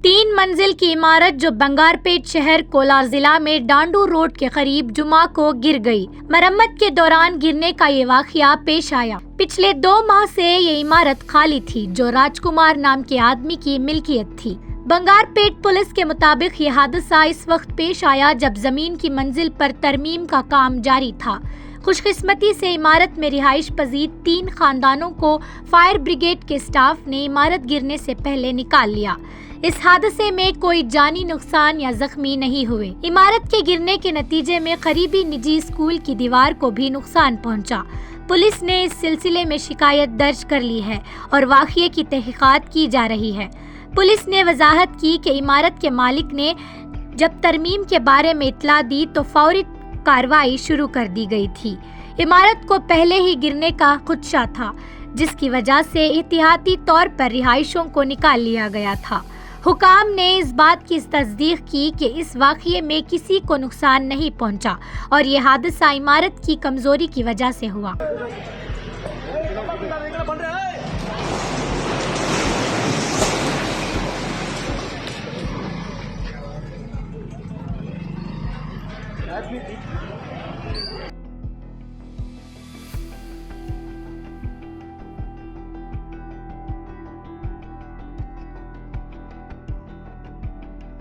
3 منزل کی عمارت جو بنگار پیٹ شہر کولار ضلع میں ڈانڈو روڈ کے قریب جمعہ کو گر گئی۔ مرمت کے دوران گرنے کا یہ واقعہ پیش آیا۔ پچھلے 2 ماہ سے یہ عمارت خالی تھی جو راج کمار نام کے آدمی کی ملکیت تھی۔ بنگار پیٹ پولیس کے مطابق یہ حادثہ اس وقت پیش آیا جب زمین کی منزل پر ترمیم کا کام جاری تھا۔ خوش قسمتی سے عمارت میں رہائش پذیر 3 خاندانوں کو فائر بریگیڈ کے سٹاف نے عمارت گرنے سے پہلے نکال لیا۔ اس حادثے میں کوئی جانی نقصان یا زخمی نہیں ہوئے۔ عمارت کے گرنے کے نتیجے میں قریبی نجی اسکول کی دیوار کو بھی نقصان پہنچا۔ پولیس نے اس سلسلے میں شکایت درج کر لی ہے اور واقعے کی تحقیقات کی جا رہی ہے۔ پولیس نے وضاحت کی کہ عمارت کے مالک نے جب ترمیم کے بارے میں اطلاع دی تو فوری کارروائی شروع کر دی گئی تھی۔ عمارت کو پہلے ہی گرنے کا خدشہ تھا جس کی وجہ سے احتیاطی طور پر رہائشیوں کو نکال لیا گیا تھا۔ حکام نے اس بات کی تصدیق کی کہ اس واقعے میں کسی کو نقصان نہیں پہنچا اور یہ حادثہ عمارت کی کمزوری کی وجہ سے ہوا۔